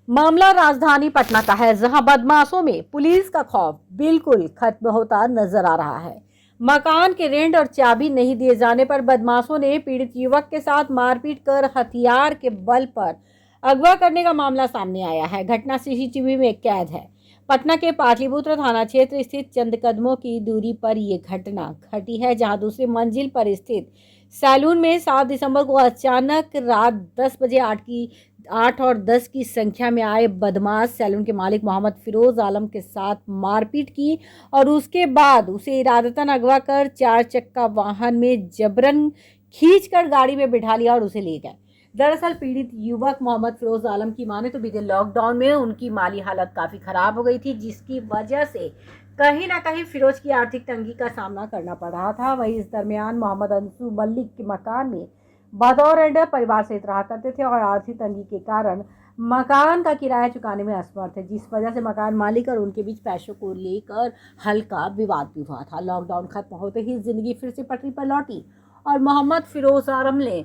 मामला राजधानी पटना का है, जहां बदमाशों में पुलिस का खौफ बिल्कुल खत्म होता नजर आ रहा है। मकान के रेंट और चाबी नहीं दिए जाने पर बदमाशों ने पीड़ित युवक के साथ मारपीट कर हथियार के बल पर अगवा करने का मामला सामने आया है। घटना सीसीटीवी में कैद है। पटना के पाटलिपुत्र थाना क्षेत्र स्थित चंद कदमों की दूरी पर यह घटना घटी है, जहां दूसरी मंजिल पर स्थित सैलून में 7 दिसंबर को अचानक रात 10 बजे 8 और 10 की संख्या में आए बदमाश सैलून के मालिक मोहम्मद फिरोज आलम के साथ मारपीट की और उसके बाद उसे इरादतन अगवा कर 4 चक्का वाहन में जबरन खींचकर गाड़ी में बिठा लिया और उसे ले गए। दरअसल पीड़ित युवक मोहम्मद फिरोज आलम की माने तो बीते लॉकडाउन में उनकी माली हालत काफ़ी ख़राब हो गई थी, जिसकी वजह से कहीं ना कहीं फिरोज की आर्थिक तंगी का सामना करना पड़ रहा था। वहीं इस दरमियान मोहम्मद अंशु मलिक के मकान में बतौर रेंडर परिवार सहित रहा करते थे और आर्थिक तंगी के कारण मकान का किराया चुकाने में असमर्थ है, जिस वजह से मकान मालिक और उनके बीच पैसों को लेकर हल्का विवाद भी हुआ था। लॉकडाउन खत्म होते ही जिंदगी फिर से पटरी पर लौटी और मोहम्मद फिरोज आलम ने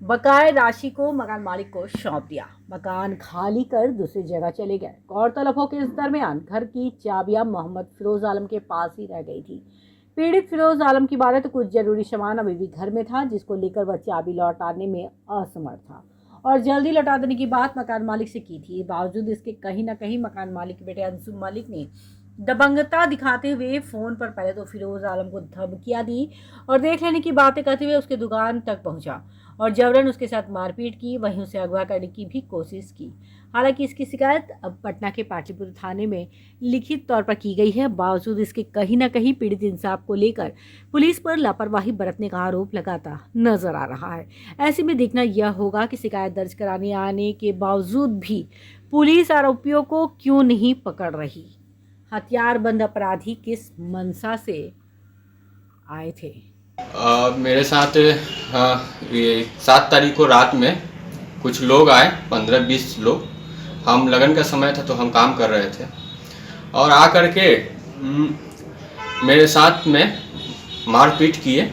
बकाया राशि को मकान मालिक को सौंप दिया। मकान खाली कर दूसरी जगह चले गए। गौरतलब हो कि इस दरमियान घर की चाबियां मोहम्मद फिरोज आलम के पास ही रह गई थी। पीड़ित फिरोज आलम की बात है तो कुछ जरूरी सामान अभी भी घर में था, जिसको लेकर वह चाबी लौटाने में असमर्थ था और जल्दी लौटा देने की बात मकान मालिक से की थी। बावजूद इसके कहीं ना कहीं मकान मालिक के बेटे अंशु मलिक ने दबंगता दिखाते हुए फ़ोन पर पहले तो फिरोज आलम को धमकियां दी और देख लेने की बातें करते हुए उसके दुकान तक पहुंचा और जबरन उसके साथ मारपीट की, वहीं उसे अगवा करने की भी कोशिश की। हालांकि इसकी शिकायत अब पटना के पाटलिपुत्र थाने में लिखित तौर पर की गई है। बावजूद इसके कहीं ना कहीं पीड़ित इंसाफ को लेकर पुलिस पर लापरवाही बरतने का आरोप लगाता नजर आ रहा है। ऐसे में देखना यह होगा कि शिकायत दर्ज कराने आने के बावजूद भी पुलिस आरोपियों को क्यों नहीं पकड़ रही। हथियारबंद अपराधी किस मंशा से आए थे? मेरे साथ ये 7 तारीख को रात में कुछ लोग आए, 15-20 लोग। हम लगन का समय था तो हम काम कर रहे थे और आ कर के मेरे साथ में मारपीट किए।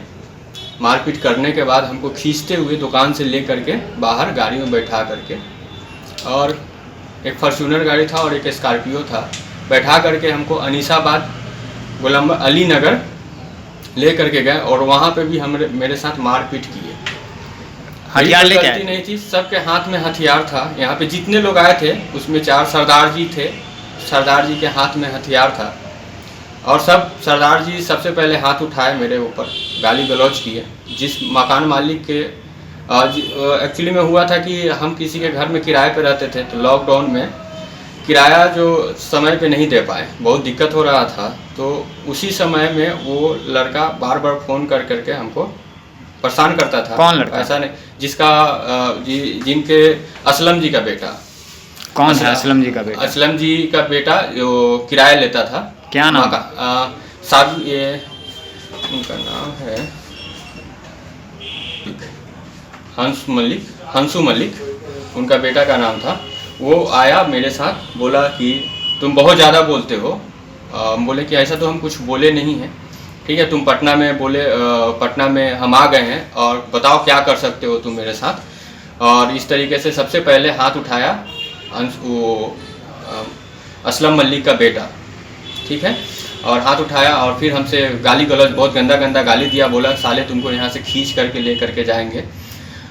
मारपीट करने के बाद हमको खींचते हुए दुकान से ले करके बाहर गाड़ी में बैठा करके, और एक फॉर्च्यूनर गाड़ी था और एक स्कॉर्पियो था, बैठा करके हमको अनीसाबाद गुलाम अली नगर ले करके गए और वहाँ पे भी मेरे साथ मारपीट किए। हथियार लेके आए? नहीं थी, सबके हाथ में हथियार था। यहाँ पे जितने लोग आए थे उसमें 4 सरदार जी थे। सरदार जी के हाथ में हथियार था और सब सरदार जी सबसे पहले हाथ उठाए मेरे ऊपर, गाली गलौज किए। जिस मकान मालिक के एक्चुअली में हुआ था कि हम किसी के घर में किराए पे रहते थे, तो लॉकडाउन में किराया जो समय पे नहीं दे पाए, बहुत दिक्कत हो रहा था। तो उसी समय में वो लड़का बार बार फ़ोन कर करके हमको परेशान करता था। कौन लड़का? ऐसा नहीं, जिसका जिनके असलम जी का बेटा। कौन है असलम जी का बेटा? असलम जी का बेटा जो किराया लेता था। क्या नाम का? साधु, ये उनका नाम है हंसू मलिक, उनका बेटा का नाम था। वो आया मेरे साथ, बोला कि तुम बहुत ज़्यादा बोलते हो। बोले कि ऐसा तो हम कुछ बोले नहीं हैं, ठीक है, तुम पटना में बोले, पटना में हम आ गए हैं और बताओ क्या कर सकते हो तुम मेरे साथ। और इस तरीके से सबसे पहले हाथ उठाया असलम मलिक का बेटा, ठीक है, और हाथ उठाया और फिर हमसे गाली गलौज, बहुत गंदा गंदा गाली दिया। बोला साले तुमको यहाँ से खींच करके ले करके जाएंगे।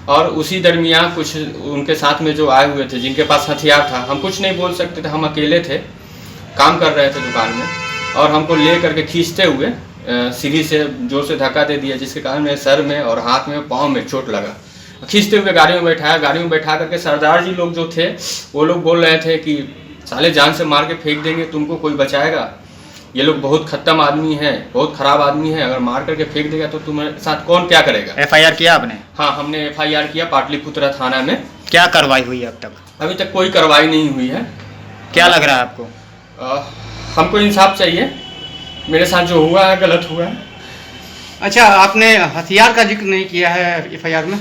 और उसी दरमियान कुछ उनके साथ में जो आए हुए थे, जिनके पास हथियार था, हम कुछ नहीं बोल सकते थे, हम अकेले थे, काम कर रहे थे दुकान में, और हमको ले करके खींचते हुए सीढ़ी से जोर से धक्का दे दिया, जिसके कारण मेरे सर में और हाथ में, पाँव में चोट लगा। खींचते हुए गाड़ी में बैठाया। गाड़ी में बैठा करके सरदार जी लोग जो थे वो लोग बोल रहे थे कि साले जान से मार के फेंक देंगे, तुमको कोई बचाएगा? ये लोग बहुत खत्म आदमी है, बहुत खराब आदमी है, अगर मार करके फेंक देगा तो तुम्हारे साथ कौन क्या करेगा? FIR किया आपने? हाँ, हमने FIR किया पाटलिपुत्र थाना में। क्या कार्रवाई हुई अब तक? अभी तक कोई कार्रवाई नहीं हुई है। क्या लग रहा है आपको? हमको इंसाफ चाहिए, मेरे साथ जो हुआ है गलत हुआ है। अच्छा, आपने हथियार का जिक्र नहीं किया है FIR में?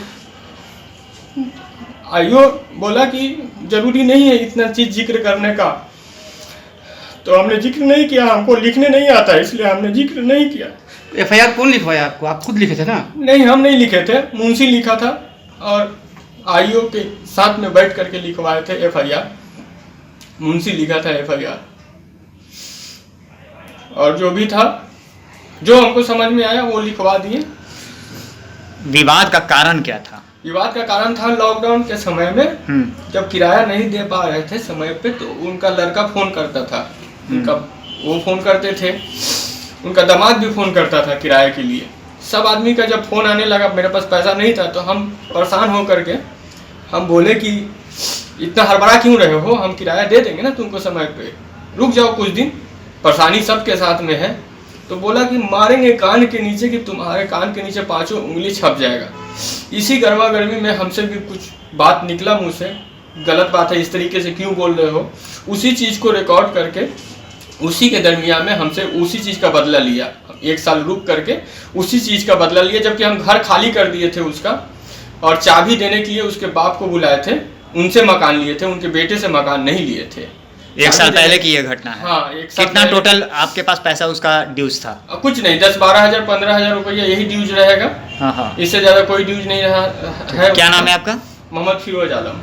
आइयो बोला कि जरूरी नहीं है इतना चीज जिक्र करने का, तो हमने जिक्र नहीं किया। हमको लिखने नहीं आता इसलिए हमने जिक्र नहीं किया। FIR कौन लिखवाया आपको? आप खुद लिखे थे ना? नहीं, हम नहीं लिखे थे, मुंशी लिखा था और आईओ के साथ में बैठ करके लिखवाए थे FIR। मुंशी लिखा था FIR। और जो भी था, जो हमको समझ में आया वो लिखवा दिए। विवाद का कारण क्या था? विवाद का कारण था लॉकडाउन के समय में जब किराया नहीं दे पा रहे थे समय पे, तो उनका लड़का फोन करता था, उनका वो फोन करते थे, उनका दामाद भी फोन करता था किराए के लिए। सब आदमी का जब फोन आने लगा, मेरे पास पैसा नहीं था, तो हम परेशान हो करके हम बोले कि इतना हड़बड़ा क्यों रहे हो, हम किराया दे देंगे ना तुमको समय पे, रुक जाओ कुछ दिन, परेशानी सबके साथ में है। तो बोला कि मारेंगे कान के नीचे, कि तुम्हारे कान के नीचे 5 उंगली छप जाएगा। इसी गर्मा गर्मी में हमसे भी कुछ बात निकला मुँह से, गलत बात है, इस तरीके से क्यों बोल रहे हो। उसी चीज़ को रिकॉर्ड करके उसी के दरमियान में हमसे उसी चीज़ का बदला लिया, 1 साल रुक करके उसी चीज़ का बदला लिया, जबकि हम घर खाली कर दिए थे उसका, और चाबी देने के लिए उसके बाप को बुलाए थे, उनसे मकान लिए थे, उनके बेटे से मकान नहीं लिए थे। 1 साल पहले की ये घटना है। हाँ, 1 साल कितना पहले। टोटल आपके पास पैसा उसका ड्यूज था? कुछ नहीं, 10-12 हज़ार 15 हज़ार रुपया यही ड्यूज रहेगा, हाँ। इससे ज़्यादा कोई ड्यूज नहीं रहा है। क्या नाम है आपका? मोहम्मद फिरोज आलम।